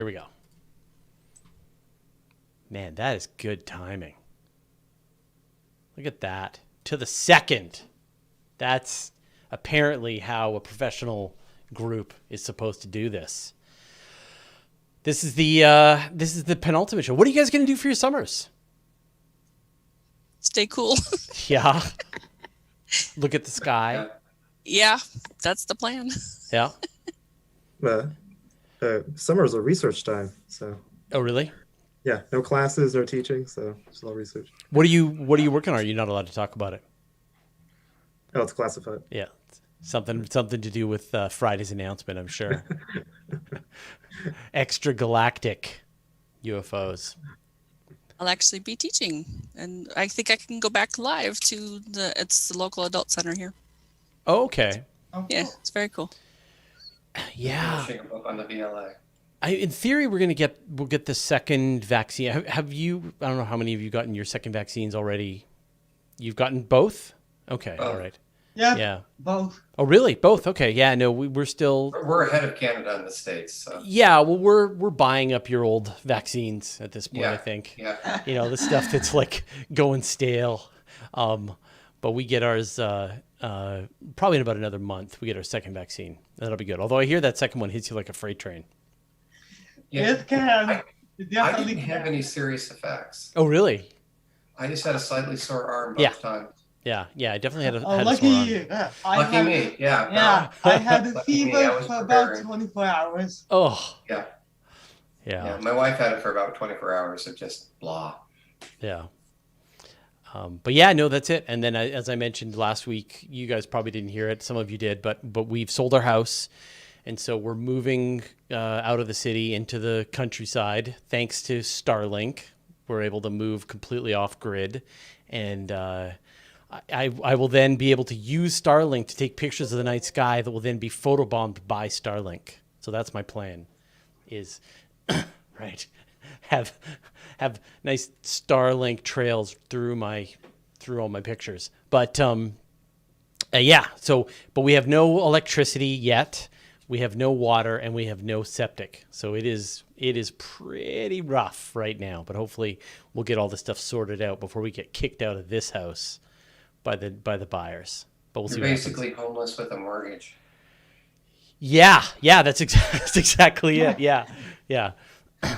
Here we go. Man, that is good timing. Look at that. To the second. That's apparently how a professional group is supposed to do this. This is the penultimate show. What are you guys going to do for your summers? Stay cool. Yeah. Look at the sky. Yeah, that's the plan. Yeah. Summer's a research time, so. Oh, really? Yeah, no classes or teaching, so it's all research. What are you working on? Are you not allowed to talk about it? Oh, it's classified. Yeah. Something to do with Friday's announcement, I'm sure. Extragalactic UFOs. I'll actually be teaching, and I think I can go back live to the local adult center here. Oh, okay. Oh, Yeah, cool. it's very cool. Yeah. Finishing a book on the VLA. In theory, we'll get the second vaccine. Have you? I don't know how many of you gotten your second vaccines already. You've gotten both? Okay, all right. Yeah, both. Oh, really? Both? Okay. Yeah. No, we're still. We're ahead of Canada in the States. So. Yeah. Well, we're buying up your old vaccines at this point. Yeah, I think. Yeah. You know, the stuff that's like going stale. But we get ours probably in about another month. We get our second vaccine. That'll be good. Although I hear that second one hits you like a freight train. Yeah. It can. I Definitely didn't have any serious effects. Oh, really? I just had a slightly sore arm both times. Yeah. I definitely had a Oh, had lucky a sore arm. you. Lucky me. Yeah. Yeah, I had a Lucky me, I fever was for about preparing. 24 hours. Oh. Yeah. Yeah. My wife had it for about 24 hours of just blah. Yeah. But yeah, no, that's it. And then as I mentioned last week, you guys probably didn't hear it. Some of you did, but we've sold our house. And so we're moving out of the city into the countryside. Thanks to Starlink, we're able to move completely off grid. And I will then be able to use Starlink to take pictures of the night sky that will then be photobombed by Starlink. So that's my plan is, right, have nice Starlink trails through all my pictures. But yeah, but we have no electricity yet. We have no water and we have no septic. So it is pretty rough right now, but hopefully we'll get all this stuff sorted out before we get kicked out of this house by the buyers. But we'll see You're what basically happens. homeless with a mortgage. Yeah, that's exactly it. Yeah.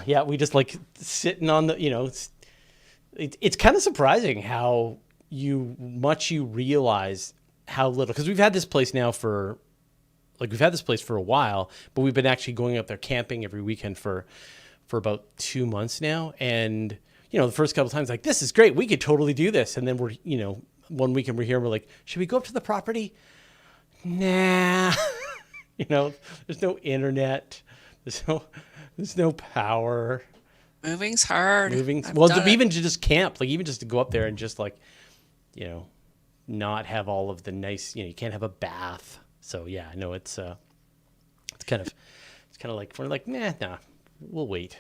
Yeah, we just like sitting on the, it's kind of surprising how much you realize how little, because we've had this place now for a while, but we've been actually going up there camping every weekend for about 2 months now. And, the first couple of times, like, this is great. We could totally do this. And then we're, one weekend we're here and we're like, should we go up to the property? Nah, there's no internet. There's no power. Moving's hard. Even to just camp, like even just to go up there and just like, not have all of the nice, you can't have a bath. So yeah, no, it's kind of like we're like, nah, we'll wait.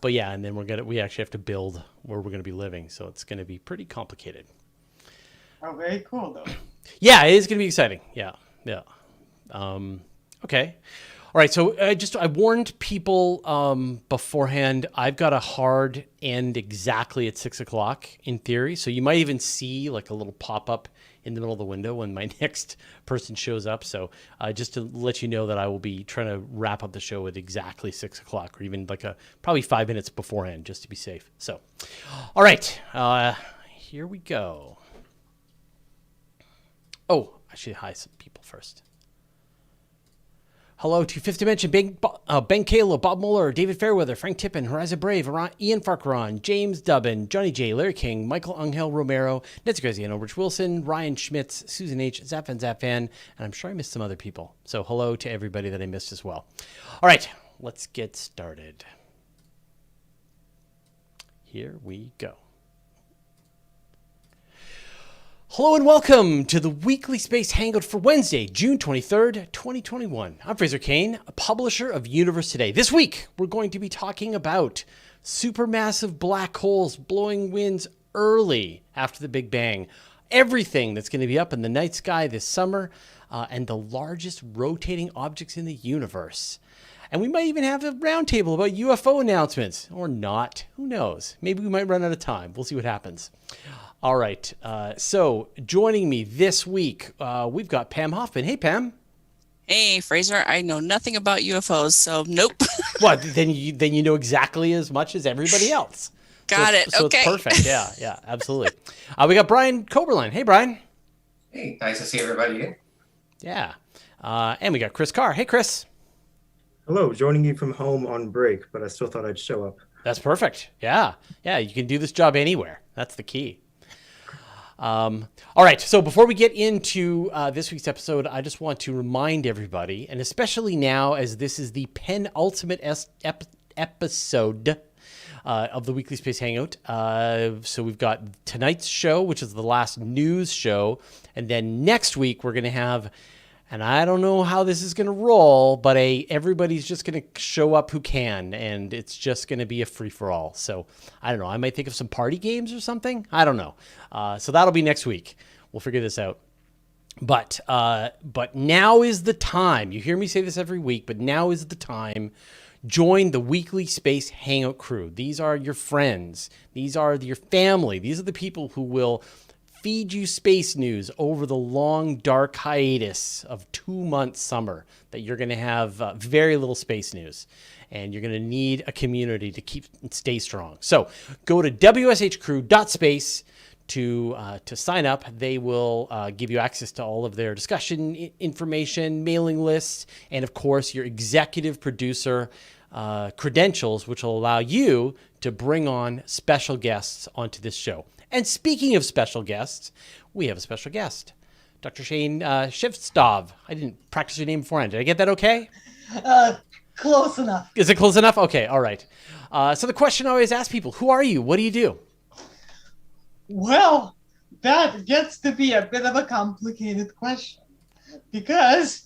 But yeah, and then we actually have to build where we're gonna be living, so it's gonna be pretty complicated. Oh, very cool though. Yeah, it is gonna be exciting. Yeah. Okay. All right, so I warned people beforehand. I've got a hard end exactly at 6:00 in theory, so you might even see like a little pop-up in the middle of the window when my next person shows up. So just to let you know that I will be trying to wrap up the show at exactly 6:00, or even like probably 5 minutes beforehand, just to be safe. So, all right, here we go. Oh, I should hi some people first. Hello to Fifth Dimension, Ben Kayla, Bob Mueller, David Fairweather, Frank Tippin, Horizon Brave, Ian Farquharan, James Dubbin, Johnny J, Larry King, Michael Angel Romero, Nancy Graziano, Rich Wilson, Ryan Schmitz, Susan H, Zapfan, and I'm sure I missed some other people. So hello to everybody that I missed as well. All right, let's get started. Here we go. Hello and welcome to the weekly Space Hangout for Wednesday, June 23rd, 2021. I'm Fraser Kane, a publisher of Universe Today. This week, we're going to be talking about supermassive black holes blowing winds early after the Big Bang, everything that's going to be up in the night sky this summer, and the largest rotating objects in the universe. And we might even have a roundtable about UFO announcements, or not. Who knows? Maybe we might run out of time. We'll see what happens. All right. So joining me this week, we've got Pam Hoffman. Hey, Pam. Hey, Fraser, I know nothing about UFOs, so nope. Well, then you know exactly as much as everybody else. Got it. So Okay. it's perfect. Yeah, absolutely. We got Brian Coberline. Hey, Brian. Hey, nice to see everybody again. Yeah. And we got Chris Carr. Hey, Chris. Hello, joining you from home on break, but I still thought I'd show up. That's perfect. Yeah. You can do this job anywhere. That's the key. All right. So before we get into this week's episode, I just want to remind everybody, and especially now as this is the penultimate episode of the Weekly Space Hangout. So we've got tonight's show, which is the last news show. And then next week, we're going to have, and I don't know how this is going to roll, but everybody's just going to show up who can, and it's just going to be a free-for-all. So I don't know. I might think of some party games or something. I don't know. So that'll be next week. We'll figure this out. But now is the time. You hear me say this every week, but now is the time. Join the Weekly Space Hangout crew. These are your friends. These are your family. These are the people who will feed you space news over the long, dark hiatus of 2-month summer that you're going to have very little space news. And you're going to need a community to stay strong. So go to wshcrew.space to sign up. They will give you access to all of their discussion information, mailing lists, and of course your executive producer credentials, which will allow you to bring on special guests onto this show. And speaking of special guests, we have a special guest, Dr. Shane Shevtsov. I didn't practice your name beforehand. Did I get that okay? Close enough. Is it close enough? Okay, all right. So the question I always ask people, who are you? What do you do? Well, that gets to be a bit of a complicated question. Because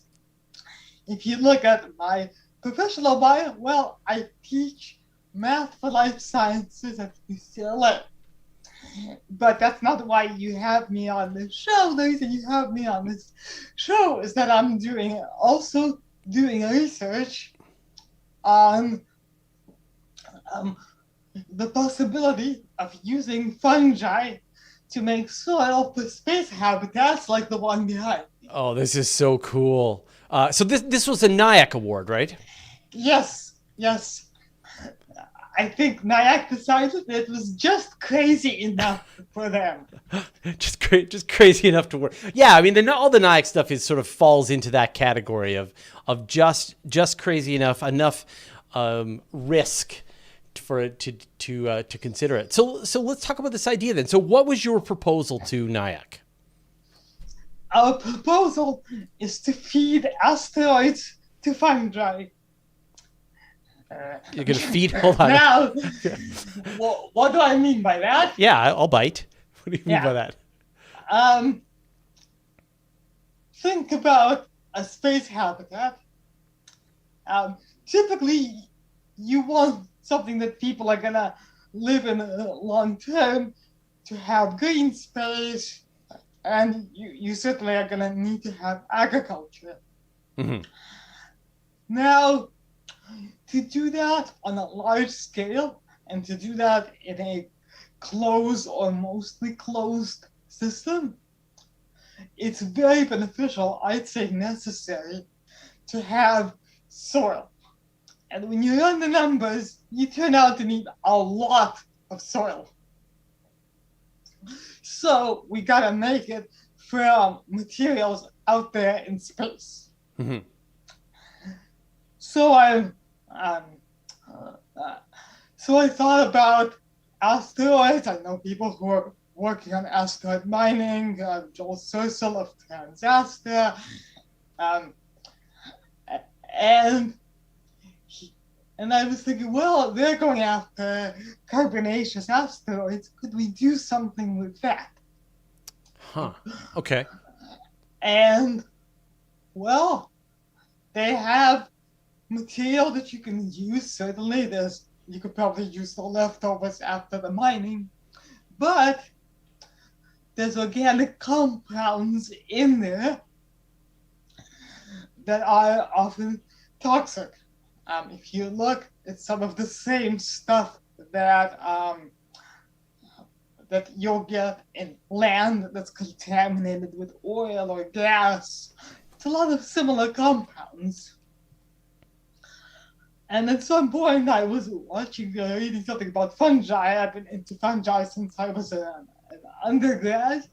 if you look at my professional bio, well, I teach math for life sciences at UCLA. But that's not why you have me on this show. The reason you have me on this show is that I'm also doing research on the possibility of using fungi to make soil for space habitats like the one behind me. Oh, this is so cool. So this was a NIAC award, right? Yes. I think NIAC decided it was just crazy enough for them. just crazy enough to work. Yeah, I mean, all the NIAC stuff is sort of falls into that category of just crazy enough risk for it to consider it. So let's talk about this idea then. So what was your proposal to NIAC? Our proposal is to feed asteroids to fungi. You're going to feed? Hold on. Now, what do I mean by that? Yeah, I'll bite. What do you mean by that? Think about a space habitat. Typically, you want something that people are going to live in long term, to have green space, and you certainly are going to need to have agriculture. Mm-hmm. Now, to do that on a large scale, and to do that in a closed or mostly closed system, it's very beneficial, I'd say necessary, to have soil. And when you run the numbers, you turn out to need a lot of soil. So we gotta make it from materials out there in space. Mm-hmm. So I thought about asteroids. I know people who are working on asteroid mining, Joel Sersel of TransAstra, and I was thinking, well, they're going after carbonaceous asteroids. Could we do something with that? Huh. Okay. And, well, they have material that you can use. Certainly, you could probably use the leftovers after the mining, but there's organic compounds in there that are often toxic. If you look at some of the same stuff that that you'll get in land that's contaminated with oil or gas, it's a lot of similar compounds. And at some point, I was reading something about fungi. I've been into fungi since I was an undergrad.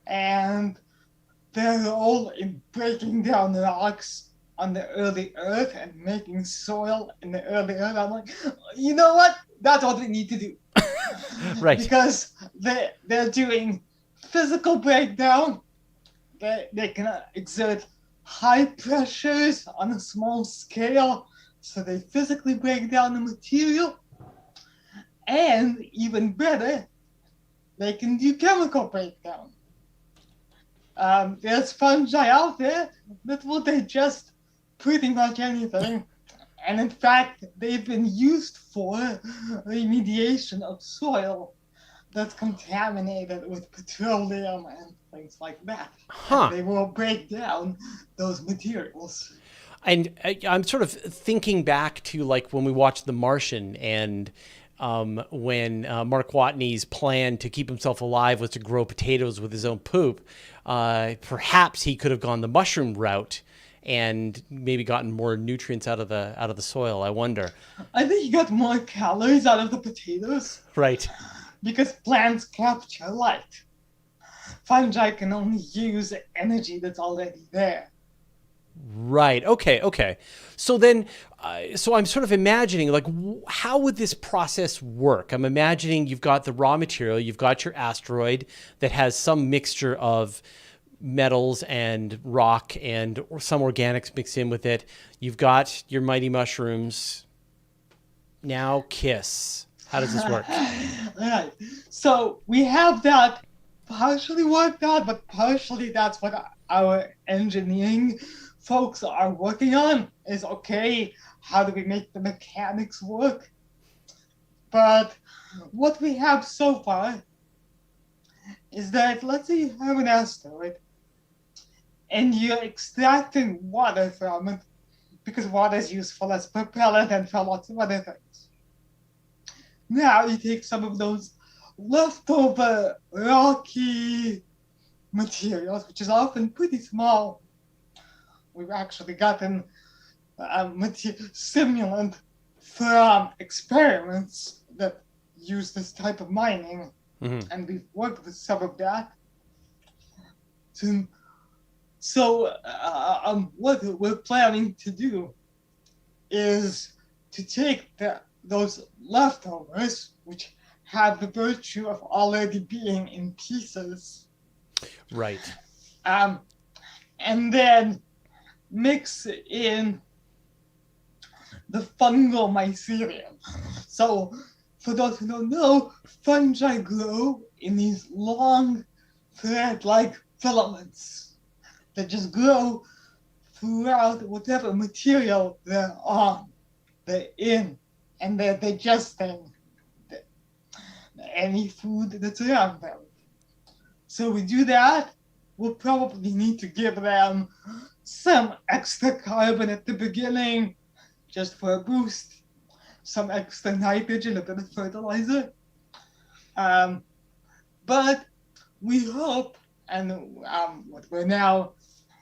And their role in breaking down rocks on the early Earth and making soil in the early Earth. I'm like, you know what? That's what we need to do. Right. Because they're doing physical breakdown. They can exert high pressures on a small scale, so they physically break down the material. And even better, they can do chemical breakdown. There's fungi out there that will digest pretty much anything. And in fact, they've been used for remediation of soil that's contaminated with petroleum and things like that. Huh. And they will break down those materials. And I'm sort of thinking back to like when we watched The Martian, and when Mark Watney's plan to keep himself alive was to grow potatoes with his own poop. Perhaps he could have gone the mushroom route and maybe gotten more nutrients out of the soil. I wonder. I think he got more calories out of the potatoes. Right. Because plants capture light. Fungi can only use energy that's already there. Right. Okay. So then, so I'm sort of imagining, like, how would this process work? I'm imagining you've got the raw material, you've got your asteroid that has some mixture of metals and rock and some organics mixed in with it. You've got your mighty mushrooms. Now kiss. How does this work? Right. So we have that partially worked out, but partially that's what our engineering folks are working on is, okay, how do we make the mechanics work? But what we have so far is that, let's say you have an asteroid and you're extracting water from it because water is useful as propellant and for lots of other things. Now you take some of those leftover rocky materials, which is often pretty small. We've actually gotten simulant from experiments that use this type of mining, and we've worked with some of that. So what we're planning to do is to take those leftovers, which have the virtue of already being in pieces, Right. and then mix in the fungal mycelium. So, for those who don't know, fungi grow in these long thread-like filaments that just grow throughout whatever material they're on, they're in, and they're digesting any food that's around them. So we do that. We'll probably need to give them some extra carbon at the beginning, just for a boost, some extra nitrogen, a bit of fertilizer. But we hope, and what we now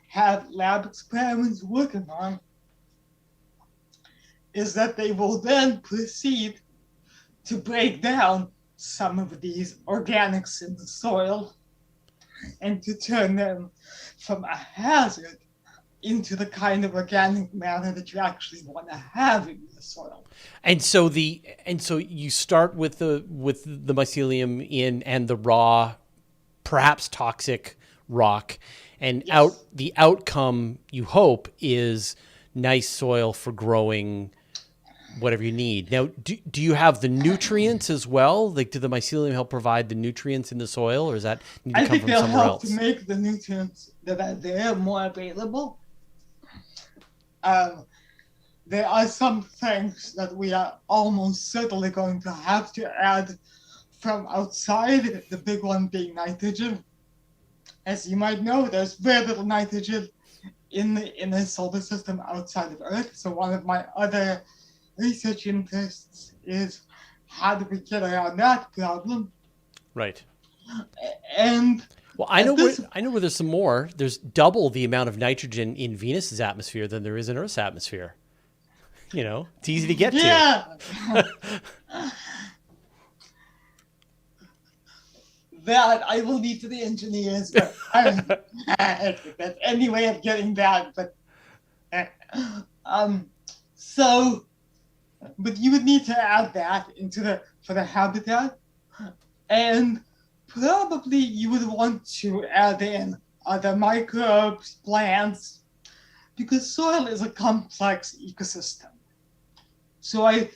have lab experiments working on, is that they will then proceed to break down some of these organics in the soil and to turn them from a hazard into the kind of organic matter that you actually want to have in the soil. And so you start with the mycelium in and the raw, perhaps toxic rock, and Yes. the outcome you hope is nice soil for growing whatever you need. Now, do you have the nutrients as well? Like, do the mycelium help provide the nutrients in the soil, or does that need to I come think from they'll somewhere help else? to make the nutrients that are there more available. There are some things that we are almost certainly going to have to add from outside, the big one being nitrogen. As you might know, there's very little nitrogen in the solar system outside of Earth. So one of my other research interests is how do we get around that problem? Right. And Well, I at know this- where there's some more. There's double the amount of nitrogen in Venus's atmosphere than there is in Earth's atmosphere. You know, it's easy to get to. yeah. That I will leave to the engineers, but that's any way of getting that. But so, but you would need to add that into for the habitat, and probably you would want to add in other microbes, plants, because soil is a complex ecosystem. So I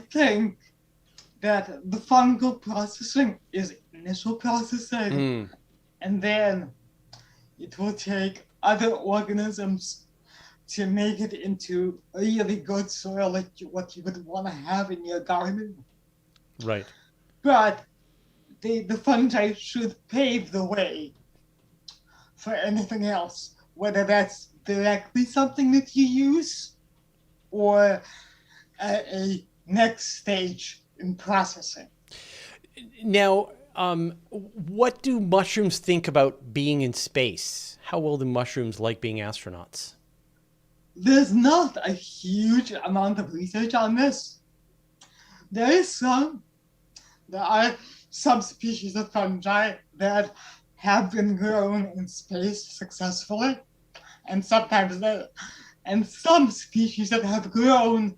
think that the fungal processing is initial processing, and then it will take other organisms to make it into really good soil, like what you would want to have in your garden. Right. But the fungi should pave the way for anything else, whether that's directly something that you use or a next stage in processing. Now, what do mushrooms think about being in space? How well do mushrooms like being astronauts? There's not a huge amount of research on this. There are some species of fungi that have been grown in space successfully, and some species that have grown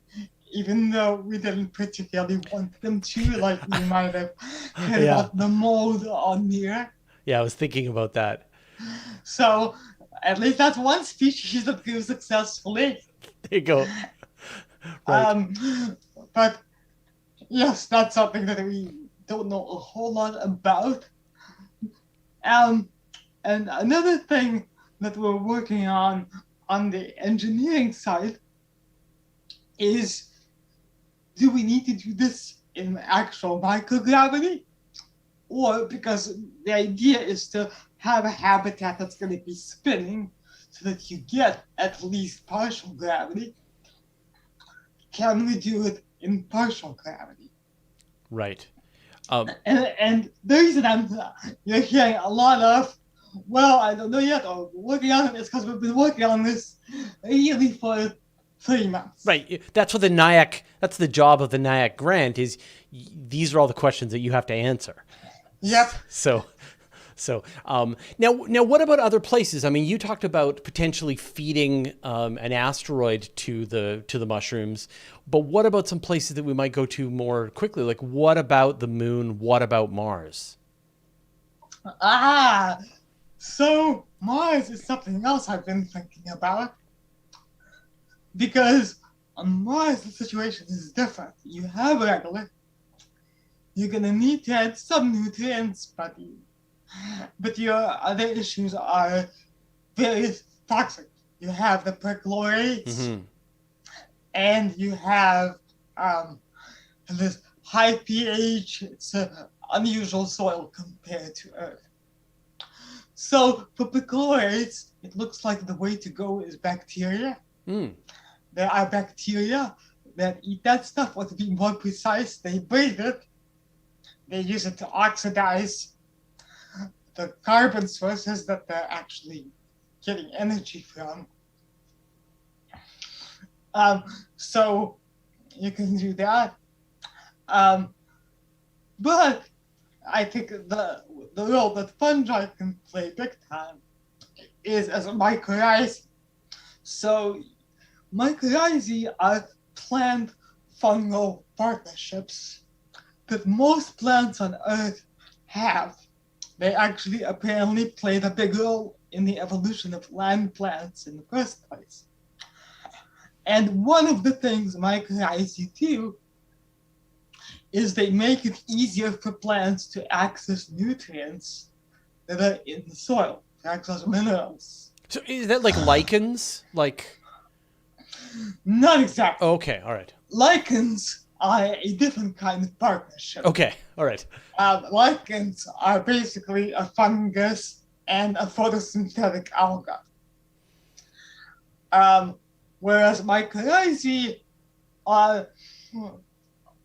even though we didn't particularly want them to, like we might have heard about the mold on there. Yeah, I was thinking about that. So at least that's one species that grew successfully. There you go. Right. But yes, that's something that we don't know a whole lot about. And another thing that we're working on the engineering side is, do we need to do this in actual microgravity? Or, because the idea is to have a habitat that's going to be spinning so that you get at least partial gravity, can we do it in partial gravity? Right. And the reason you're hearing a lot of, well, I don't know yet, or working on it, is because we've been working on this really for 3 months. Right. That's what that's the job of the NIAC grant is these are all the questions that you have to answer. Yep. So now what about other places? I mean, you talked about potentially feeding an asteroid to the mushrooms, but what about some places that we might go to more quickly? Like, what about the moon? What about Mars? So Mars is something else I've been thinking about. Because on Mars, the situation is different. You have regolith. You're going to need to add some nutrients, but your other issues are very toxic. You have the perchlorates, and you have this high pH. It's an unusual soil compared to Earth. So for perchlorates, it looks like the way to go is bacteria. There are bacteria that eat that stuff, or to be more precise, they breathe it. They use it to oxidize the carbon sources that they're actually getting energy from. So you can do that. But I think the role that fungi can play big time is as a mycorrhizae. So mycorrhizae are plant fungal partnerships that most plants on Earth have. They actually apparently played a big role in the evolution of land plants in the first place. And one of the things mycorrhizae do is they make it easier for plants to access nutrients that are in the soil, to access minerals. So is that like lichens? Not exactly. Okay, all right. Lichens are a different kind of partnership. Okay, all right. Lichens are basically a fungus and a photosynthetic alga. Whereas mycorrhizae are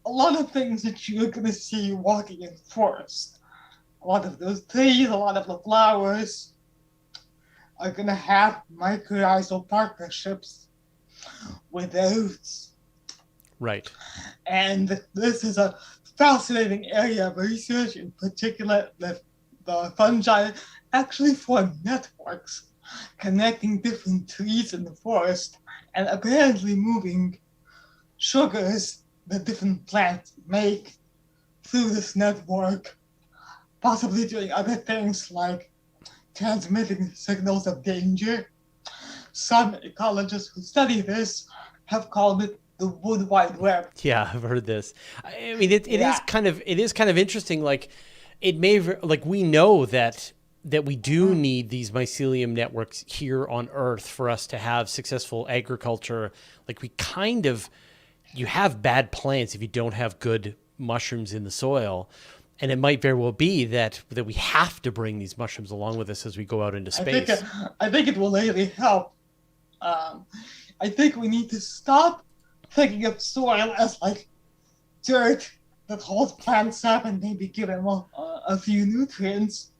a lot of things that you're going to see walking in forest. A lot of those trees, a lot of the flowers are going to have mycorrhizal partnerships with their roots. Right. And this is a fascinating area of research, in particular that the fungi actually form networks connecting different trees in the forest and apparently moving sugars that different plants make through this network, possibly doing other things like transmitting signals of danger. Some ecologists who study this have called it the wood wide web. Yeah, I've heard this. I mean, it is Yeah. kind of interesting. Like, it may like we know that we do need these mycelium networks here on Earth for us to have successful agriculture. Like, you have bad plants if you don't have good mushrooms in the soil, and it might very well be that we have to bring these mushrooms along with us as we go out into space. I think it will really help. I think we need to stop thinking of soil as like dirt that holds plants up and maybe give them a few nutrients,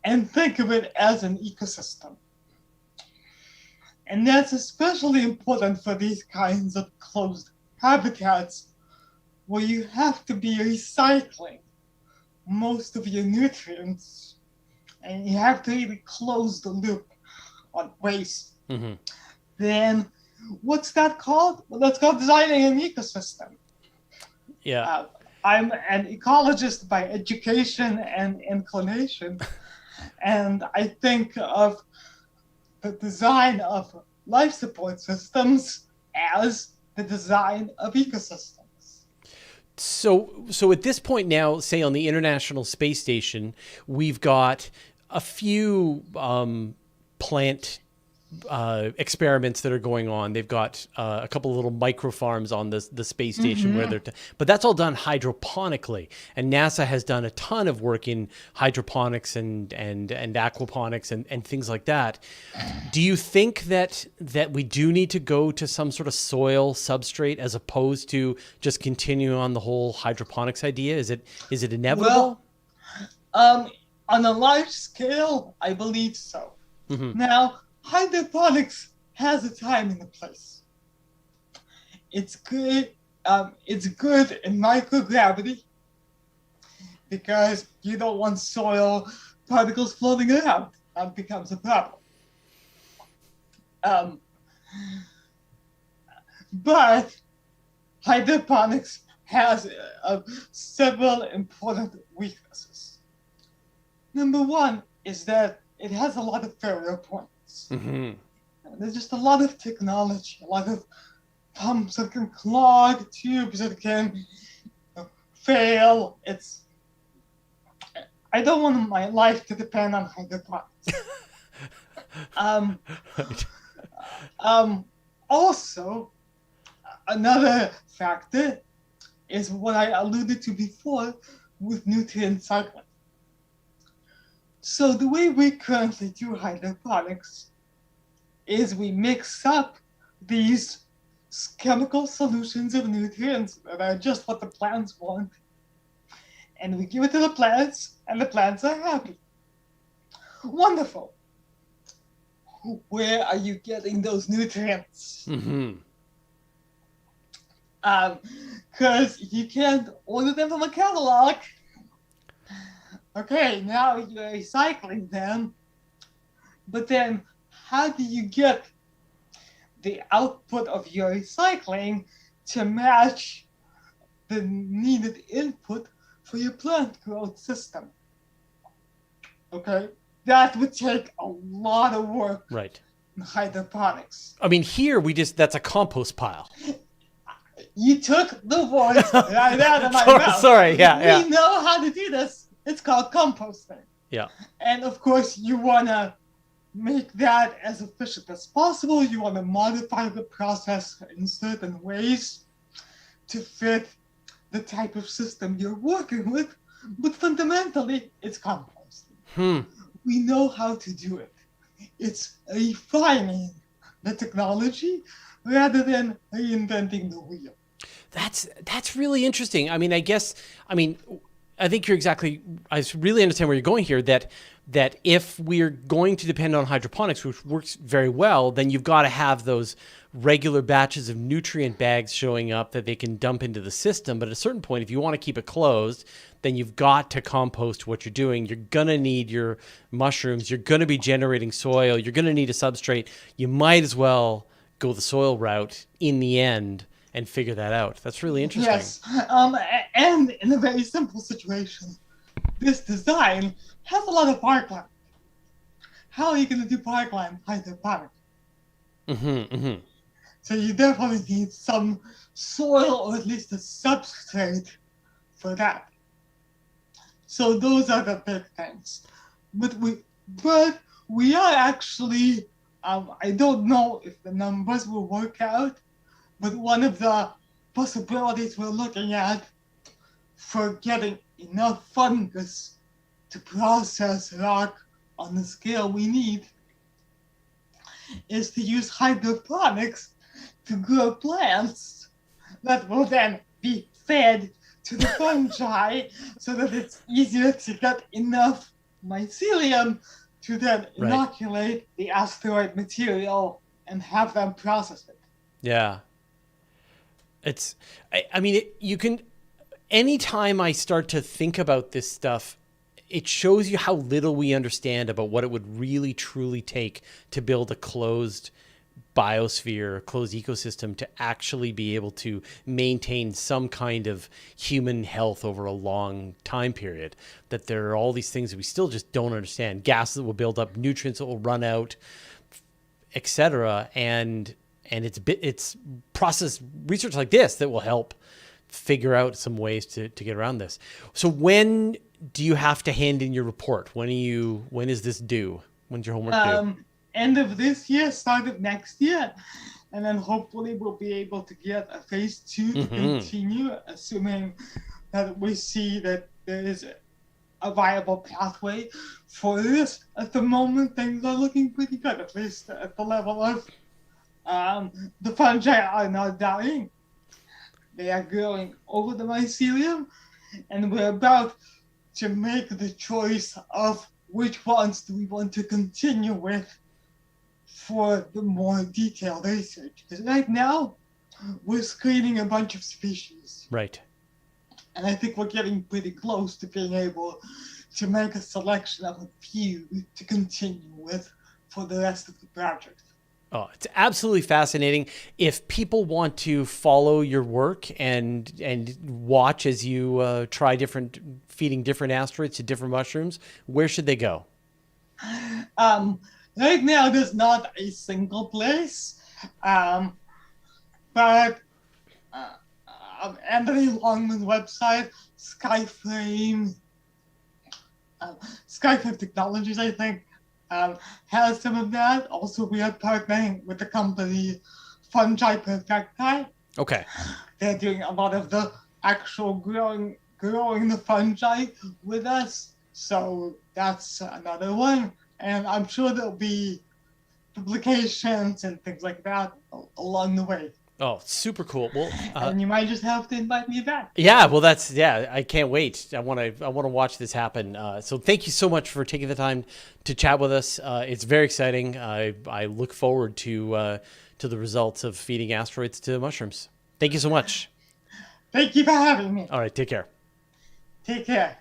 and think of it as an ecosystem. And that's especially important for these kinds of closed habitats where you have to be recycling most of your nutrients and you have to really close the loop on waste. Mm-hmm. Then what's that called? Well, that's called designing an ecosystem. Yeah. I'm an ecologist by education and inclination, and I think of the design of life support systems as the design of ecosystems. So at this point now, say on the International Space Station, we've got a few plant experiments that are going on. They've got a couple of little micro farms on the space station where but that's all done hydroponically. And NASA has done a ton of work in hydroponics and aquaponics and things like that. Do you think that we do need to go to some sort of soil substrate as opposed to just continuing on the whole hydroponics idea? Is it inevitable? Well, on a large scale, I believe so. Mm-hmm. Now, hydroponics has a time and a place. It's good. It's good in microgravity because you don't want soil particles floating around. That becomes a problem. But hydroponics has several important weaknesses. Number one is that it has a lot of failure points. Mm-hmm. There's just a lot of technology, a lot of pumps that can clog, tubes that can fail. I don't want my life to depend on hydroponics. Also, another factor is what I alluded to before with nutrient cycling. So the way we currently do hydroponics is we mix up these chemical solutions of nutrients that are just what the plants want, and we give it to the plants, and the plants are happy. Wonderful. Where are you getting those nutrients? Mm-hmm. Because you can't order them from a catalog. Okay, now you're recycling them, but then how do you get the output of your recycling to match the needed input for your plant growth system? Okay, that would take a lot of work. Right. In hydroponics. I mean, here that's a compost pile. You took the words right out of my mouth. Sorry, yeah. We know how to do this. It's called composting. Yeah. And of course, you want to make that as efficient as possible. You want to modify the process in certain ways to fit the type of system you're working with. But fundamentally, it's composting. We know how to do it. It's refining the technology rather than reinventing the wheel. That's really interesting. I mean, I think you're exactly, I really understand where you're going here, that if we're going to depend on hydroponics, which works very well, then you've got to have those regular batches of nutrient bags showing up that they can dump into the system. But at a certain point, if you want to keep it closed, then you've got to compost what you're doing. You're going to need your mushrooms. You're going to be generating soil. You're going to need a substrate. You might as well go the soil route in the end and figure that out. That's really interesting. Yes, and in a very simple situation, this design has a lot of parkland. How are you going to do parkland hydroponic? So you definitely need some soil or at least a substrate for that. So those are the big things. But we are actually, I don't know if the numbers will work out, but one of the possibilities we're looking at for getting enough fungus to process rock on the scale we need is to use hydroponics to grow plants that will then be fed to the fungi so that it's easier to get enough mycelium to then inoculate the asteroid material and have them process it. Yeah. You can, anytime I start to think about this stuff, it shows you how little we understand about what it would really truly take to build a closed biosphere, a closed ecosystem to actually be able to maintain some kind of human health over a long time period. That there are all these things that we still just don't understand. Gases that will build up, nutrients that will run out, etc. And it's process research like this that will help figure out some ways to get around this. So when do you have to hand in your report? When is this due? When's your homework due? End of this year, start of next year. And then hopefully we'll be able to get a phase 2 to continue, assuming that we see that there is a viable pathway for this. At the moment, things are looking pretty good, at least at the level of the fungi are not dying. They are growing over the mycelium, and we're about to make the choice of which ones do we want to continue with for the more detailed research. Because right now, we're screening a bunch of species. Right. And I think we're getting pretty close to being able to make a selection of a few to continue with for the rest of the project. Oh, it's absolutely fascinating. If people want to follow your work and watch as you try feeding different asteroids to different mushrooms, where should they go? Right now, there's not a single place, but Anthony Longman's website, Skyframe Technologies, I think, has some of that. Also, we are partnering with the company Fungi Perfecti. Okay. They're doing a lot of the actual growing the fungi with us. So that's another one. And I'm sure there'll be publications and things like that along the way. Oh, super cool. Well, and you might just have to invite me back. Yeah, well, I can't wait. I want to watch this happen. So thank you so much for taking the time to chat with us. It's very exciting. I look forward to the results of feeding asteroids to mushrooms. Thank you so much. Thank you for having me. All right, take care. Take care.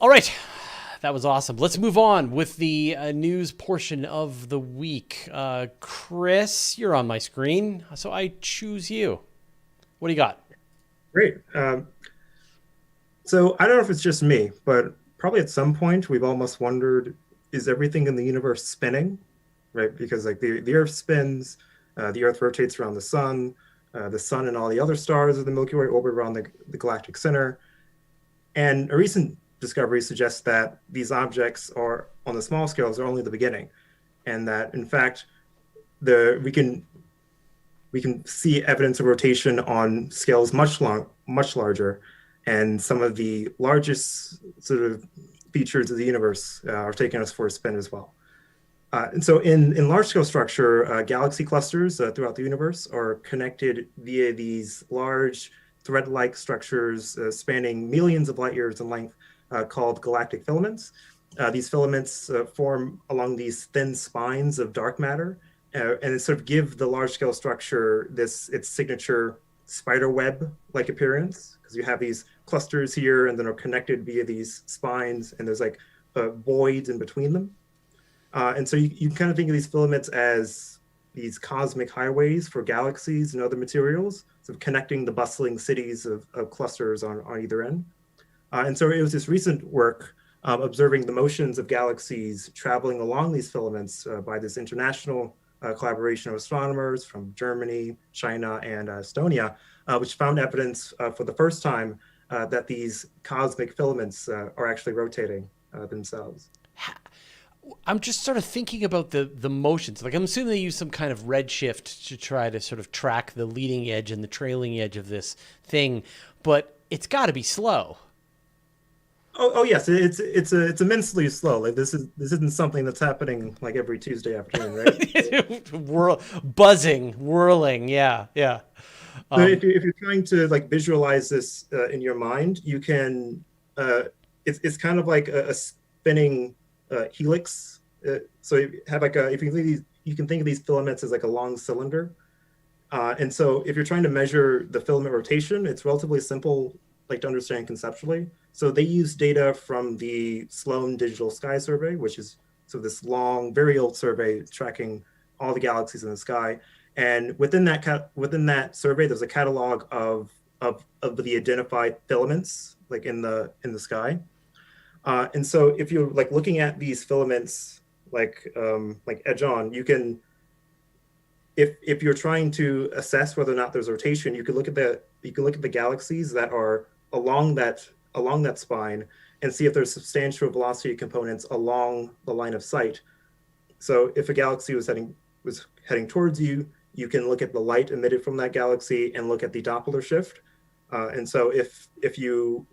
All right. That was awesome. Let's move on with the news portion of the week. Chris, you're on my screen, so I choose you. What do you got? Great. So I don't know if it's just me, but probably at some point we've almost wondered, is everything in the universe spinning? Right? Because like the Earth spins, the Earth rotates around the sun and all the other stars of the Milky Way orbit around the galactic center. And a recent discovery suggests that these objects are on the small scales are only the beginning, and that in fact we can see evidence of rotation on scales much larger, and some of the largest sort of features of the universe are taking us for a spin as well. And so in large scale structure, galaxy clusters throughout the universe are connected via these large thread-like structures spanning millions of light years in length called galactic filaments. These filaments form along these thin spines of dark matter and sort of give the large scale structure its signature spider web-like appearance, because you have these clusters here and then are connected via these spines, and there's like voids in between them. And so you kind of think of these filaments as these cosmic highways for galaxies and other materials, sort of connecting the bustling cities of clusters on either end. And so it was this recent work observing the motions of galaxies traveling along these filaments by this international collaboration of astronomers from Germany, China, and Estonia, which found evidence for the first time that these cosmic filaments are actually rotating themselves. I'm just sort of thinking about the motions. Like, I'm assuming they use some kind of redshift to try to sort of track the leading edge and the trailing edge of this thing, but it's got to be slow. Oh yes, it's immensely slow. Like this isn't something that's happening like every Tuesday afternoon, right? Buzzing, whirling, yeah. So if you're trying to like visualize this in your mind, you can. It's kind of like a spinning helix. So you have like if you can think of these filaments as like a long cylinder, and so if you're trying to measure the filament rotation, it's relatively simple, like to understand conceptually. So they use data from the Sloan Digital Sky Survey, which is this long, very old survey tracking all the galaxies in the sky. And within that survey, there's a catalog of the identified filaments like in the sky. And so if you're like looking at these filaments like edge on, you can, if you're trying to assess whether or not there's rotation, you could look at the galaxies that are along that spine and see if there's substantial velocity components along the line of sight. So if a galaxy was heading towards you, you can look at the light emitted from that galaxy and look at the Doppler shift. And so if you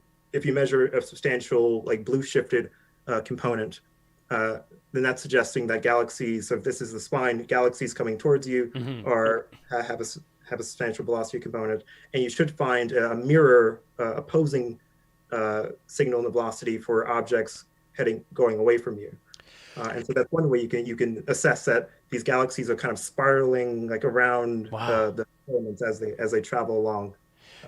measure a substantial like blue shifted component, then that's suggesting that galaxies, so if this is the spine, galaxies coming towards you have a substantial velocity component, and you should find a mirror opposing signal in the velocity for objects going away from you. And so that's one way you can assess that these galaxies are kind of spiraling like around the filaments as they travel along.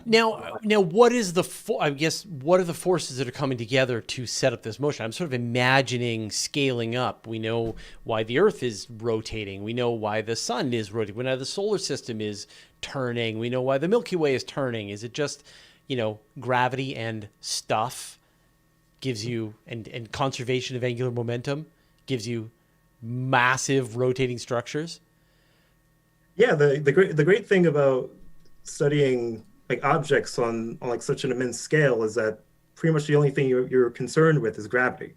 Now, what is what are the forces that are coming together to set up this motion? I'm sort of imagining scaling up. We know why the Earth is rotating. We know why the sun is rotating. We know the solar system is turning. We know why the Milky Way is turning. Is it just, gravity and stuff gives you, and conservation of angular momentum gives you massive rotating structures? Yeah, the great thing about studying like objects on like such an immense scale is that pretty much the only thing you're concerned with is gravity.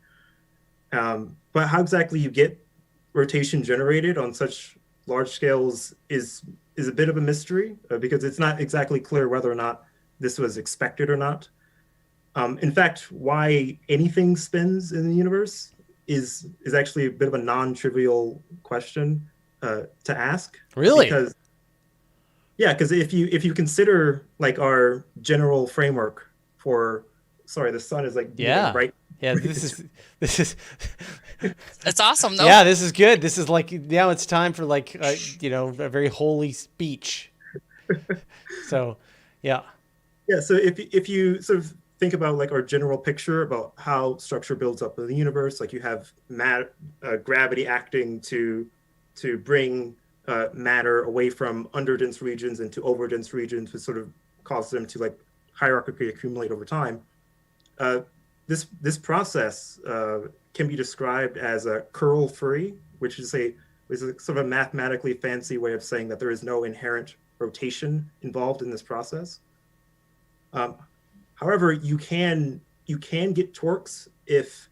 But how exactly you get rotation generated on such large scales is a bit of a mystery because it's not exactly clear whether or not this was expected or not. In fact, why anything spins in the universe is actually a bit of a non-trivial question to ask. Really? Because if you consider like our general framework for, the sun is like right. Yeah, this is It's awesome though. Yeah, this is good. This is like, now it's time for like a very holy speech. So, yeah. Yeah, so if you sort of think about like our general picture about how structure builds up in the universe, like you have gravity acting to bring matter away from underdense regions into overdense regions, which sort of causes them to like hierarchically accumulate over time. This process can be described as a curl free, which is a sort of a mathematically fancy way of saying that there is no inherent rotation involved in this process. However, you can get torques if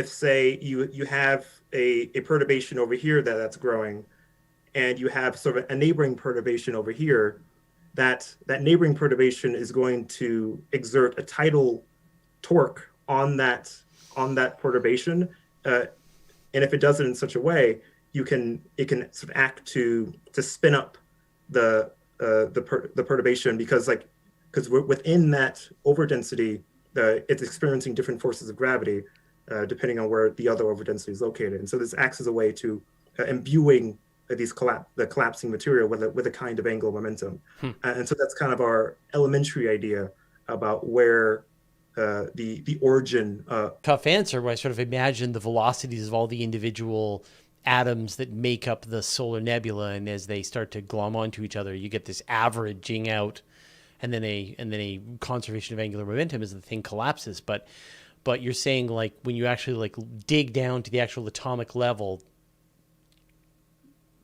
say you have a perturbation over here that's growing, and you have sort of a neighboring perturbation over here, that neighboring perturbation is going to exert a tidal torque on that perturbation, and if it does it in such a way, it can sort of act to spin up the perturbation, because within that overdensity, it's experiencing different forces of gravity depending on where the other overdensity is located. And so this acts as a way to imbuing the collapsing material with a kind of angular momentum. And so that's kind of our elementary idea about where the origin. Tough answer, where I sort of imagine the velocities of all the individual atoms that make up the solar nebula, and as they start to glom onto each other, you get this averaging out, and then a conservation of angular momentum as the thing collapses. But you're saying, like, when you actually like dig down to the actual atomic level,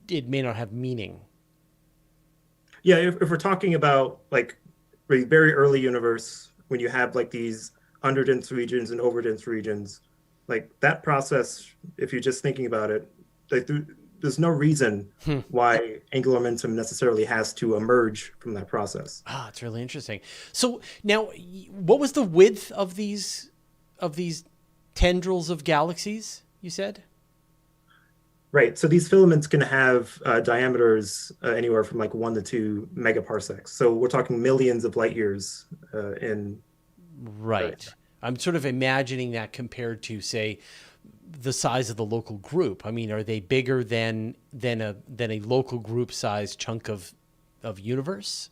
it may not have meaning. Yeah, if we're talking about like very early universe, when you have like these underdense regions and overdense regions, like that process, if you're just thinking about it, like there's no reason why angular momentum necessarily has to emerge from that process. It's really interesting. So now, what was the width of these tendrils of galaxies, you said? Right. So these filaments can have diameters anywhere from like 1 to 2 megaparsecs. So we're talking millions of light years in. Right. I'm sort of imagining that compared to, say, the size of the local group. I mean, are they bigger than a local group size chunk of universe?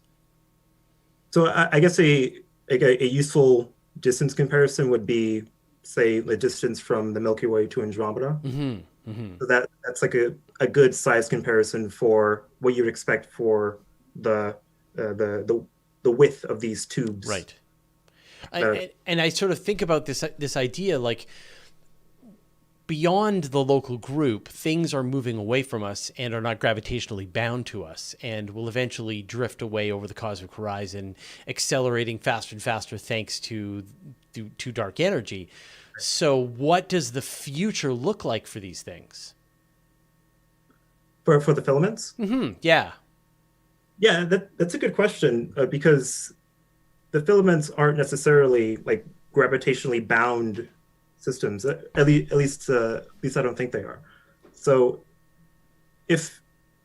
So I guess a useful distance comparison would be, say, the distance from the Milky Way to Andromeda. So that's like a good size comparison for what you would expect for the width of these tubes. Right. And I sort of think about this idea, like, beyond the local group, things are moving away from us and are not gravitationally bound to us, and will eventually drift away over the cosmic horizon, accelerating faster and faster thanks to dark energy. So what does the future look like for these things? For the filaments? Yeah. Yeah, that's a good question, because the filaments aren't necessarily like gravitationally bound systems. At least I don't think they are. So if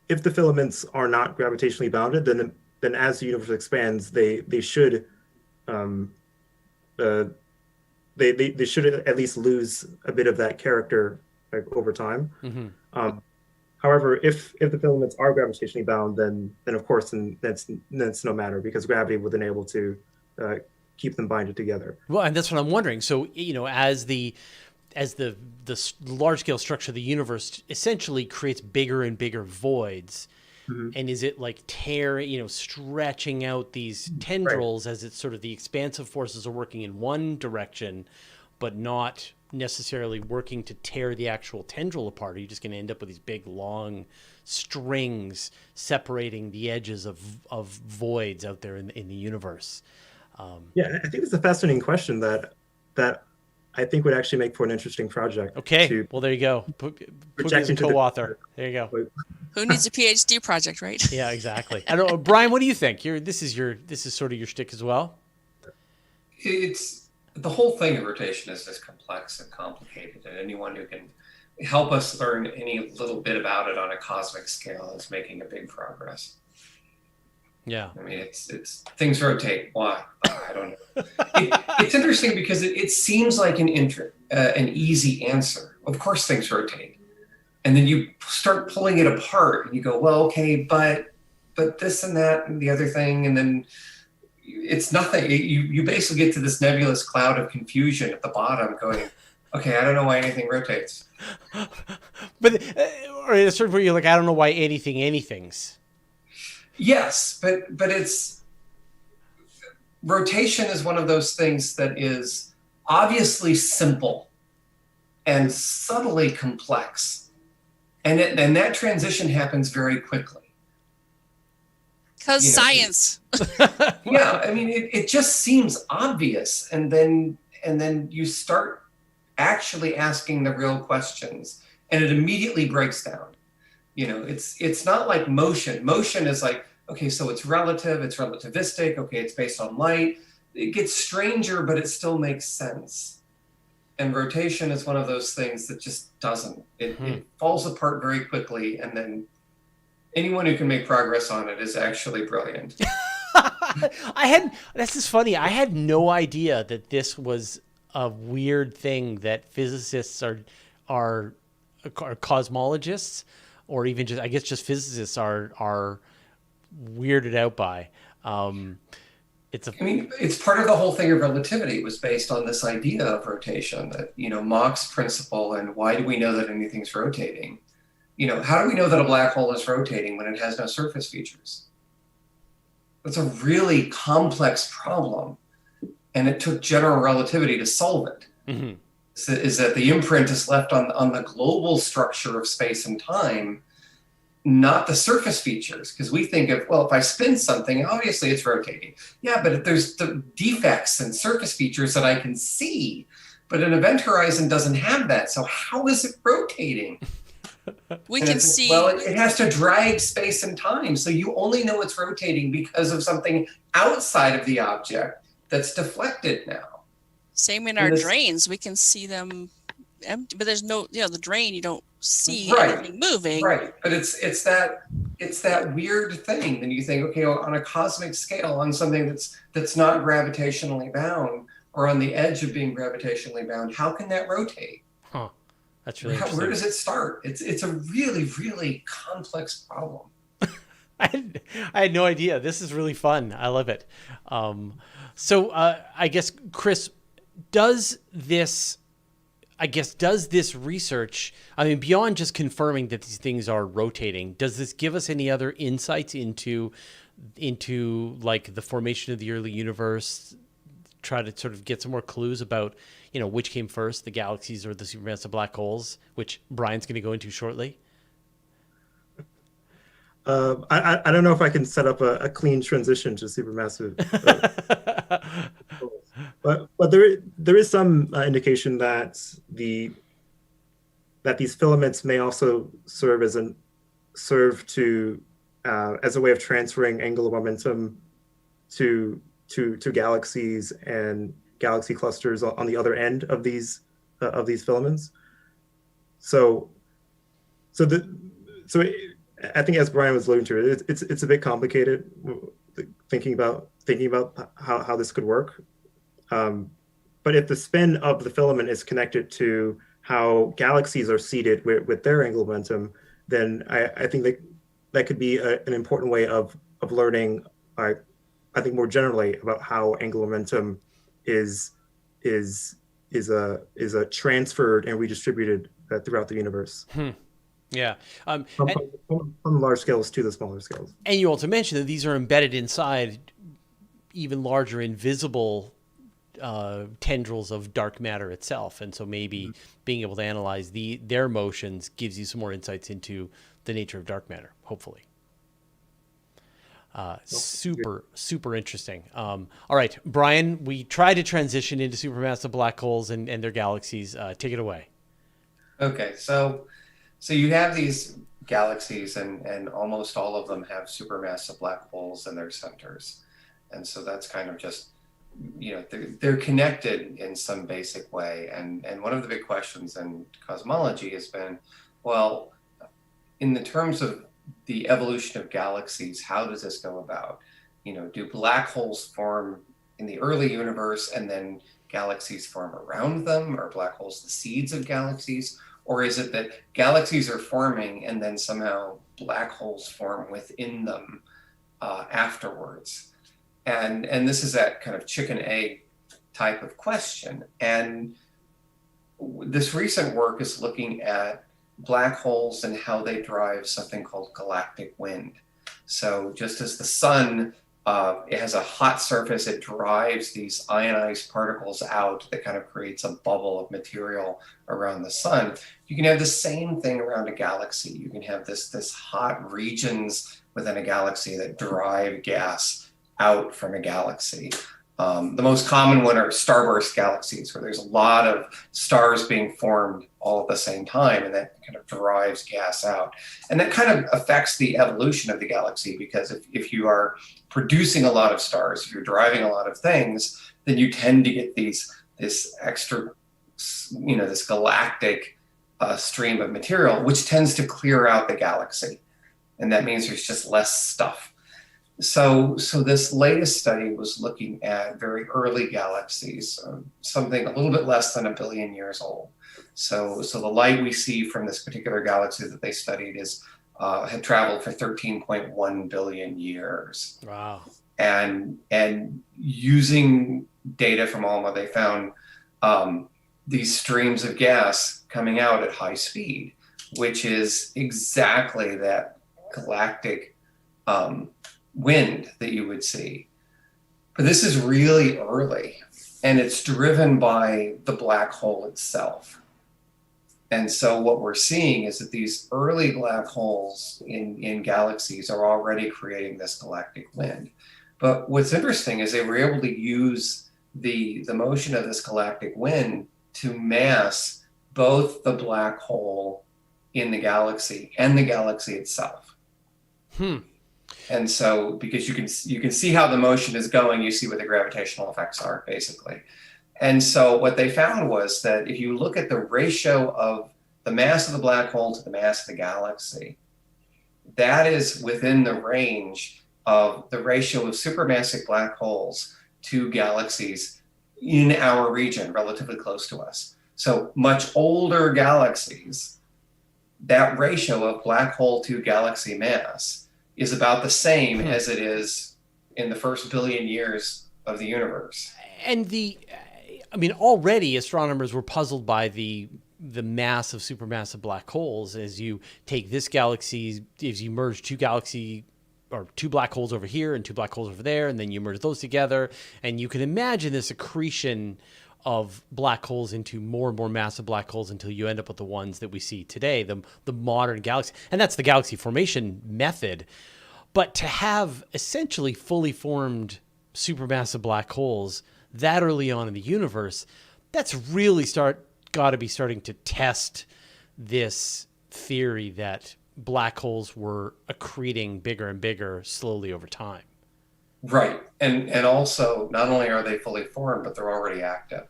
the filaments are not gravitationally bounded, then as the universe expands, they should they should at least lose a bit of that character, like, over time. However, if the filaments are gravitationally bound, then of course that's no matter, because gravity would enable to keep them binded together. Well, and that's what I'm wondering. So, as the large scale structure of the universe essentially creates bigger and bigger voids. And is it like stretching out these tendrils, as it's sort of the expansive forces are working in one direction, but not necessarily working to tear the actual tendril apart? Are you just going to end up with these big long strings separating the edges of voids out there in the universe? Yeah, I think it's a fascinating question that I think would actually make for an interesting project. Okay, well, there you go. Put me as a co-author. There you go. Who needs a PhD project, right? Yeah, exactly. I don't know, Brian, what do you think? This is sort of your shtick as well. It's the whole thing of rotation is just complex and complicated, and anyone who can help us learn any little bit about it on a cosmic scale is making a big progress. Yeah. I mean, it's things rotate. Why? I don't know. It's interesting because it seems like an easy answer. Of course, things rotate. And then you start pulling it apart and you go, well, okay, but this and that and the other thing. And then it's nothing. You basically get to this nebulous cloud of confusion at the bottom going, okay, I don't know why anything rotates. But or at a certain point, you're like, I don't know why anything's. Yes, but it's rotation is one of those things that is obviously simple and subtly complex. And that transition happens very quickly. Because science. Yeah, I mean, it just seems obvious, and then you start actually asking the real questions, and it immediately breaks down. It's not like motion. Motion is like, okay, so it's relative, it's relativistic, okay, it's based on light. It gets stranger, but it still makes sense. And rotation is one of those things that just doesn't. It falls apart very quickly, and then anyone who can make progress on it is actually brilliant. This is funny. I had no idea that this was a weird thing that physicists are cosmologists, or even just, I guess, just physicists are weirded out by. It's part of the whole thing of relativity. It was based on this idea of rotation, that, Mach's principle, and why do we know that anything's rotating? How do we know that a black hole is rotating when it has no surface features? That's a really complex problem, and it took general relativity to solve it. Mm-hmm. Is that the imprint is left on the global structure of space and time, not the surface features, because we think of, well, if I spin something, obviously it's rotating. Yeah, but if there's the defects and surface features that I can see, but an event horizon doesn't have that, so how is it rotating? We can see. Well, it has to drag space and time, so you only know it's rotating because of something outside of the object that's deflected now. Same in our drains, we can see them empty, but there's no, the drain, you don't see anything moving. Right, but it's that weird thing. Then you think, okay, on a cosmic scale, on something that's not gravitationally bound, or on the edge of being gravitationally bound, how can that rotate? Huh. That's really interesting. Where does it start? It's a really, really complex problem. I had no idea. This is really fun. I love it. So I guess, Chris, does this research, beyond just confirming that these things are rotating, does this give us any other insights into like the formation of the early universe? Try to sort of get some more clues about, which came first, the galaxies or the supermassive black holes, which Brian's going to go into shortly. I don't know if I can set up a clean transition to supermassive. But there is some indication that these filaments may also serve as a way of transferring angular momentum to galaxies and galaxy clusters on the other end of these filaments. So I think, as Brian was alluding to, it's a bit complicated thinking about how this could work. But if the spin of the filament is connected to how galaxies are seeded with their angular momentum, then I think that could be an important way of learning. I think more generally about how angular momentum is transferred and redistributed throughout the universe. Yeah. From large scales to the smaller scales. And you also mentioned that these are embedded inside even larger invisible tendrils of dark matter itself. And so maybe being able to analyze their motions gives you some more insights into the nature of dark matter, hopefully. Super interesting. All right, Brian, we try to transition into supermassive black holes and their galaxies. Take it away. Okay, so you have these galaxies, and almost all of them have supermassive black holes in their centers. And so that's kind of just, they're connected in some basic way. And one of the big questions in cosmology has been, well, in the terms of the evolution of galaxies, how does this go about? Do black holes form in the early universe and then galaxies form around them? Are black holes the seeds of galaxies? Or is it that galaxies are forming and then somehow black holes form within them afterwards? And this is that kind of chicken egg type of question. And this recent work is looking at black holes and how they drive something called galactic wind. So just as the sun, it has a hot surface, it drives these ionized particles out that kind of creates a bubble of material around the sun. You can have the same thing around a galaxy. You can have this hot regions within a galaxy that drive gas out from a galaxy. The most common one are starburst galaxies, where there's a lot of stars being formed all at the same time, and that kind of drives gas out. And that kind of affects the evolution of the galaxy, because if you are producing a lot of stars, if you're driving a lot of things, then you tend to get this extra this galactic stream of material, which tends to clear out the galaxy. And that means there's just less stuff. So this latest study was looking at very early galaxies, something a little bit less than 1 billion years old. So the light we see from this particular galaxy that they studied had traveled for 13.1 billion years. Wow. And using data from ALMA, they found these streams of gas coming out at high speed, which is exactly that galactic wind that you would see. But this is really early, and it's driven by the black hole itself. And so what we're seeing is that these early black holes in galaxies are already creating this galactic wind. But what's interesting is they were able to use the motion of this galactic wind to mass both the black hole in the galaxy and the galaxy itself. And so, because you can see how the motion is going, you see what the gravitational effects are, basically. And so what they found was that if you look at the ratio of the mass of the black hole to the mass of the galaxy, that is within the range of the ratio of supermassive black holes to galaxies in our region, relatively close to us. So much older galaxies, that ratio of black hole to galaxy mass is about the same as it is in the first billion years of the universe. And already astronomers were puzzled by the mass of supermassive black holes. As you take this galaxy, as you merge two black holes over here and two black holes over there, and then you merge those together, and you can imagine this accretion of black holes into more and more massive black holes until you end up with the ones that we see today, the modern galaxy. And that's the galaxy formation method. But to have essentially fully formed supermassive black holes that early on in the universe, that's really got to be starting to test this theory that black holes were accreting bigger and bigger slowly over time. Right. And also, not only are they fully formed, but they're already active.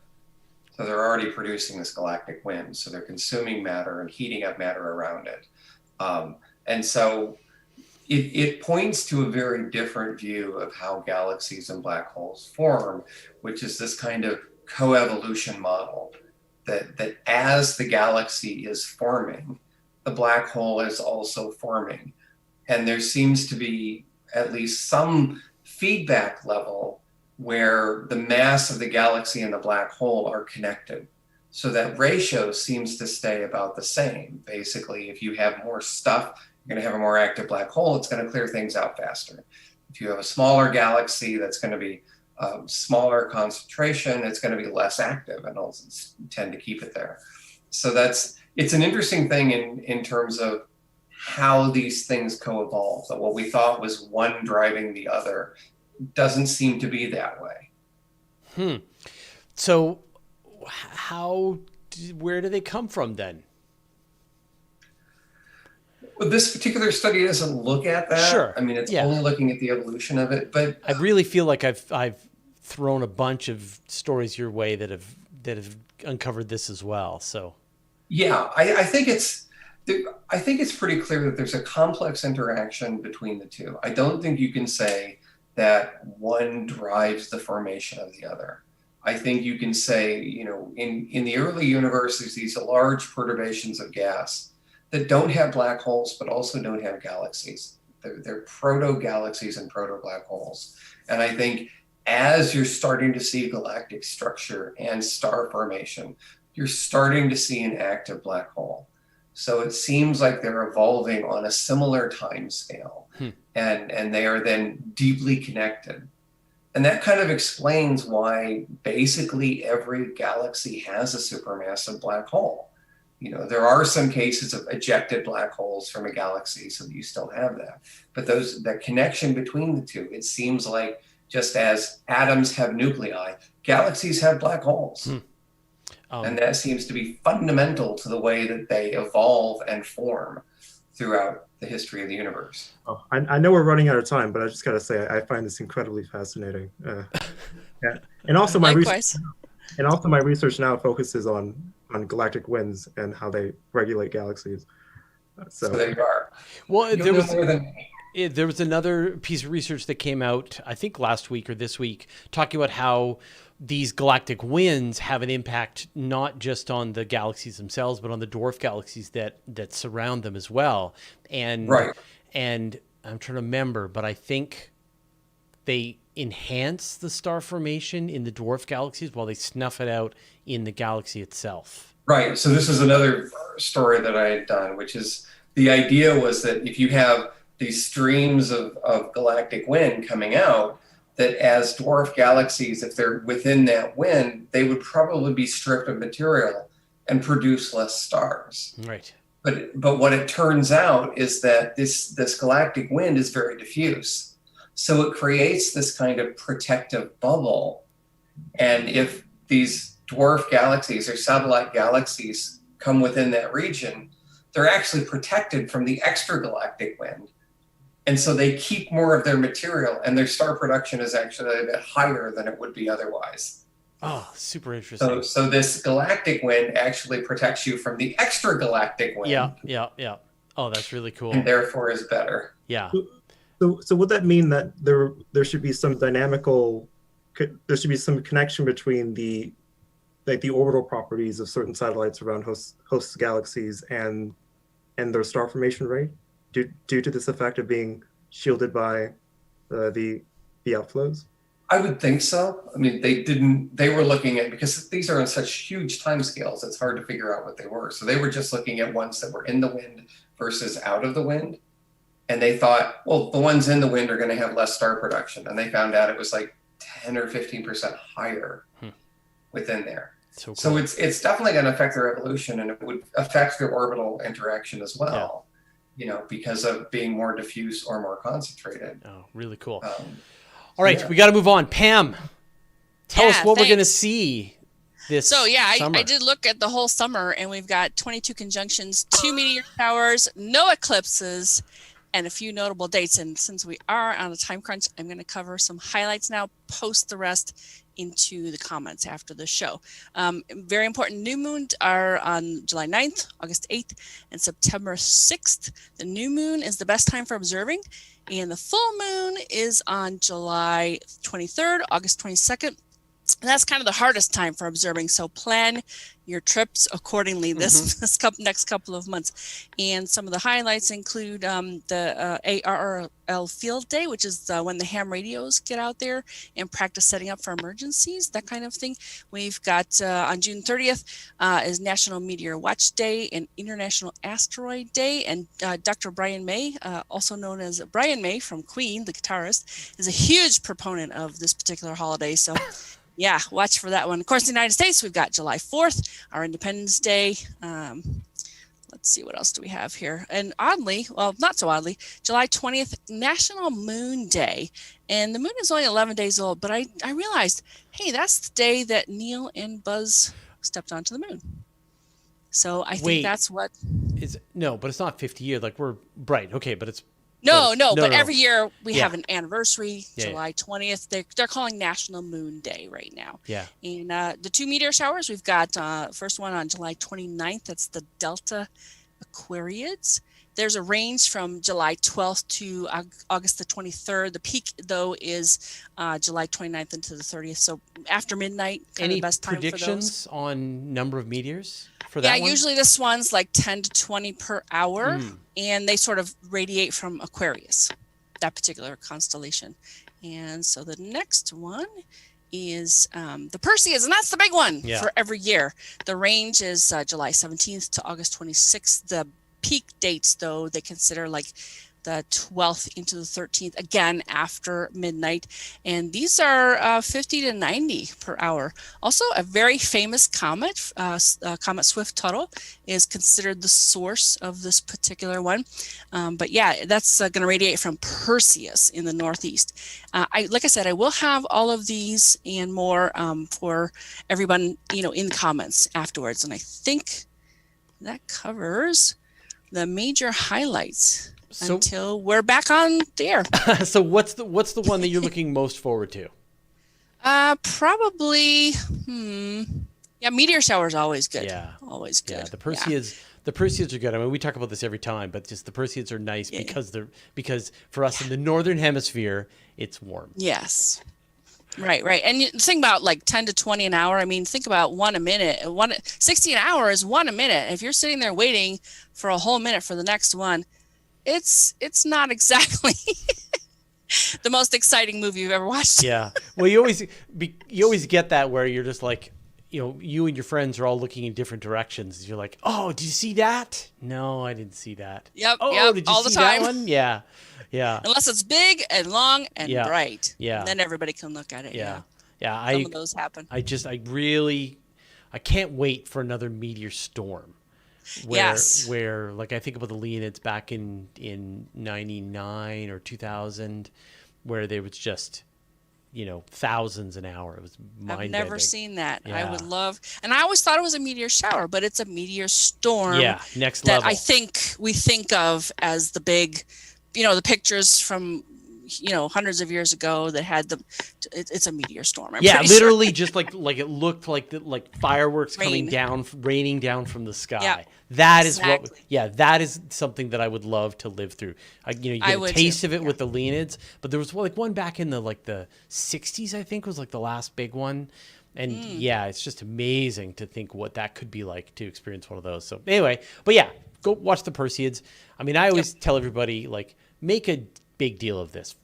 So they're already producing this galactic wind. So they're consuming matter and heating up matter around it. And so it points to a very different view of how galaxies and black holes form, which is this kind of coevolution model that as the galaxy is forming, the black hole is also forming. And there seems to be at least some feedback level where the mass of the galaxy and the black hole are connected. So that ratio seems to stay about the same. Basically, if you have more stuff, you're going to have a more active black hole. It's going to clear things out faster. If you have a smaller galaxy, that's going to be smaller concentration. It's going to be less active, and it'll tend to keep it there. So it's an interesting thing in terms of how these things co-evolve. So what we thought was one driving the other doesn't seem to be that way. So where do they come from then? Well, this particular study doesn't look at that. Sure. I mean, it's only looking at the evolution of it. But I really feel like I've thrown a bunch of stories your way that have uncovered this as well. So yeah, I think it's pretty clear that there's a complex interaction between the two. I don't think you can say that one drives the formation of the other. I think you can say, in the early universe, there's these large perturbations of gas that don't have black holes, but also don't have galaxies. They're proto-galaxies and proto-black holes. And I think as you're starting to see galactic structure and star formation, you're starting to see an active black hole. So it seems like they're evolving on a similar time scale, and they are then deeply connected. And that kind of explains why basically every galaxy has a supermassive black hole. There are some cases of ejected black holes from a galaxy, so that you still have that. But that connection between the two, it seems like just as atoms have nuclei, galaxies have black holes. And that seems to be fundamental to the way that they evolve and form throughout the history of the universe. Oh, I know we're running out of time, but I just got to say, I find this incredibly fascinating. Yeah. And also my research. And also my research now focuses on galactic winds and how they regulate galaxies. So there you are. Well, You'll know more than me. there was another piece of research that came out, I think last week or this week, talking about how these galactic winds have an impact not just on the galaxies themselves, but on the dwarf galaxies that surround them as well. And Right. and I'm trying to remember, but I think they enhance the star formation in the dwarf galaxies while they snuff it out in the galaxy itself. Right. So this is another story that I had done, which is the idea was that if you have these streams of galactic wind coming out, that as dwarf galaxies, if they're within that wind, they would probably be stripped of material and produce less stars. Right. But what it turns out is that this galactic wind is very diffuse. So it creates this kind of protective bubble. And if these dwarf galaxies or satellite galaxies come within that region, they're actually protected from the extragalactic wind. And so they keep more of their material, and their star production is actually a bit higher than it would be otherwise. Oh, super interesting. So this galactic wind actually protects you from the extragalactic wind. Yeah. Oh, that's really cool. And therefore is better. Yeah. So would that mean that there should be some there should be some connection between the orbital properties of certain satellites around host galaxies and their star formation rate due to this effect of being shielded by the outflows? I would think so. I mean, they were looking at, because these are on such huge timescales, it's hard to figure out what they were. So they were just looking at ones that were in the wind versus out of the wind. And they thought, well, the ones in the wind are going to have less star production. And they found out it was like 10 or 15% higher within there. So cool. So it's definitely going to affect their evolution, and it would affect their orbital interaction as well, because of being more diffuse or more concentrated. Oh, really cool. All right, we got to move on. Pam, tell us what we're going to see this summer. I did look at the whole summer, and we've got 22 conjunctions, 2 meteor showers, no eclipses, and a few notable dates. And since we are on a time crunch, I'm going to cover some highlights now, post the rest into the comments after the show. Very important new moons are on July 9th, August 8th, and September 6th. The new moon is the best time for observing, and the full moon is on July 23rd, August 22nd. And that's kind of the hardest time for observing. So plan your trips accordingly this next couple of months. And some of the highlights include the ARRL field day, which is when the ham radios get out there and practice setting up for emergencies, that kind of thing. We've got on June 30th is National Meteor Watch Day and International Asteroid Day. And Dr. Brian May, also known as Brian May from Queen, the guitarist, is a huge proponent of this particular holiday. So yeah, watch for that one. Of course, in the United States, we've got July 4th, our Independence Day. Let's see, what else do we have here? And oddly, well, not so oddly, July 20th, National Moon Day. And the moon is only 11 days old, but I realized, hey, that's the day that Neil and Buzz stepped onto the moon. So I think that's what... No, but it's not 50 years. Like, we're right. Okay, but it's... No, but every year we have an anniversary, July 20th. They're calling National Moon Day right now. Yeah. And the 2 meteor showers, we've got first one on July 29th. That's the Delta Aquariids. There's a range from July 12th to August the 23rd. The peak, though, is July 29th into the 30th. So after midnight, any the best time predictions for those. On number of meteors for that one? Usually this one's like 10 to 20 per hour, and they sort of radiate from Aquarius, that particular constellation. And so the next one is the Perseids, and that's the big one for every year. The range is July 17th to August 26th. The peak dates, though, they consider like the 12th into the 13th, again after midnight. And these are 50 to 90 per hour. Also, a very famous comet, Comet Swift-Tuttle, is considered the source of this particular one. But yeah, that's going to radiate from Perseus in the northeast. Like I said, I will have all of these and more for everyone, in the comments afterwards. And I think that covers the major highlights until we're back on the air. So what's the one that you're looking most forward to? Probably. Yeah, meteor shower is always good. Yeah. Always good. Yeah, the Perseids are good. I mean, we talk about this every time, but just the Perseids are nice Yeah. because for us in the northern hemisphere, it's warm. Yes. Right. And you think about like 10 to 20 an hour. I mean, think about 1 a minute. 60 an hour is 1 a minute. If you're sitting there waiting for a whole minute for the next one, it's not exactly the most exciting movie you've ever watched. Yeah. Well, you always get that where you're just like, you and your friends are all looking in different directions. You're like, oh, did you see that? No, I didn't see that. Yep. Oh, did you all the see time. that one? Yeah. Unless it's big and long and bright. Yeah. And then everybody can look at it. Yeah. Some of those happen. I can't wait for another meteor storm. Where like I think about the Leonids back in 99 or 2000, where there was just thousands an hour. It was mind-bending. I've never seen that. Yeah. I would love, and I always thought it was a meteor shower, but it's a meteor storm. Yeah, next that level. I think we think of as the big, the pictures from hundreds of years ago that had it's a meteor storm. I'm pretty literally sure. just like it looked like fireworks raining down from the sky. Yeah, that is exactly. that is something that I would love to live through. You get a taste of it with the Leonids, but there was one back in the 60s, I think, was like the last big one. And it's just amazing to think what that could be like to experience one of those. So anyway, but yeah, go watch the Perseids. I mean, I always tell everybody, make a big deal of this.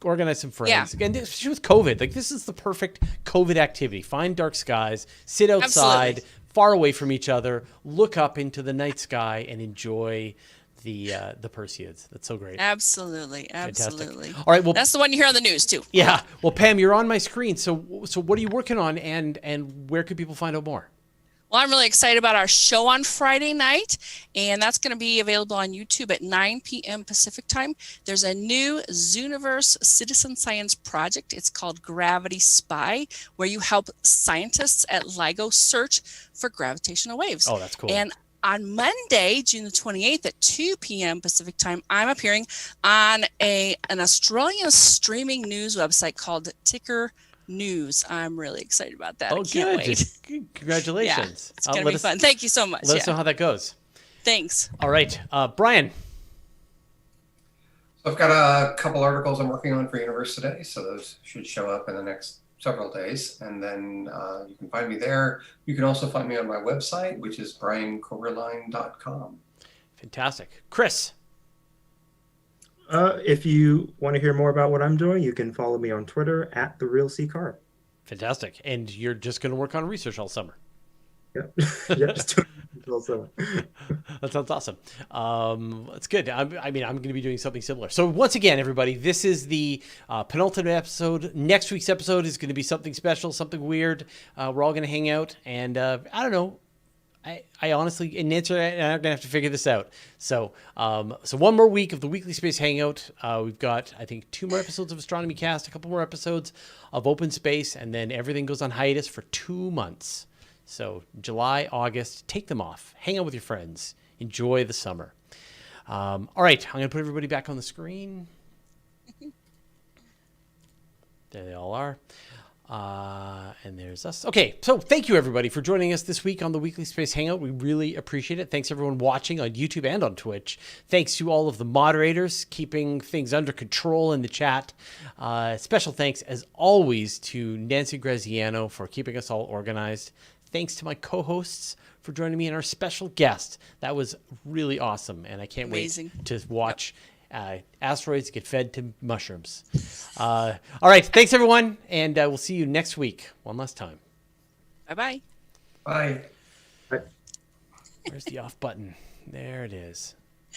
Organize some friends. Yeah. Again, especially with COVID, this is the perfect COVID activity. Find dark skies, sit outside, far away from each other, look up into the night sky, and enjoy the Perseids. That's so great. Absolutely. Fantastic. All right, well, that's the one you hear on the news too. Yeah. Well, Pam, you're on my screen. So what are you working on, and where can people find out more? Well, I'm really excited about our show on Friday night, and that's going to be available on YouTube at 9 p.m. Pacific time. There's a new Zooniverse citizen science project. It's called Gravity Spy, where you help scientists at LIGO search for gravitational waves. Oh, that's cool. And on Monday, June the 28th at 2 p.m. Pacific time, I'm appearing on an Australian streaming news website called Ticker News. I'm really excited about that. Oh, I can't good. wait. Congratulations. It's going to be fun. Thank you so much. Let us know how that goes. Thanks. All right. Brian. So I've got a couple articles I'm working on for Universe Today, so those should show up in the next several days. And then you can find me there. You can also find me on my website, which is briancoverline.com. Fantastic. Chris. If you want to hear more about what I'm doing, you can follow me on Twitter at @TheRealCCarb. Fantastic. And you're just going to work on research all summer. Yep. Just doing it all summer. That sounds awesome. That's good. I'm going to be doing something similar. So once again, everybody, this is the penultimate episode. Next week's episode is going to be something special, something weird. We're all going to hang out, and I don't know. I honestly, and Nancy and I are going to have to figure this out. So one more week of the Weekly Space Hangout. We've got, I think, 2 more episodes of Astronomy Cast, a couple more episodes of Open Space, and then everything goes on hiatus for 2 months. So July, August, take them off. Hang out with your friends. Enjoy the summer. All right, I'm going to put everybody back on the screen. There they all are. And there's us. Okay, so thank you everybody for joining us this week on the Weekly Space Hangout. We really appreciate it. Thanks everyone watching on YouTube and on Twitch. Thanks to all of the moderators keeping things under control in the chat. Special thanks as always to Nancy Graziano for keeping us all organized. Thanks to my co-hosts for joining me and our special guest. That was really awesome, and I can't wait to watch asteroids get fed to mushrooms. All right, thanks everyone, and we'll see you next week one last time. Bye-bye. Bye. Bye. Where's the off button? There it is.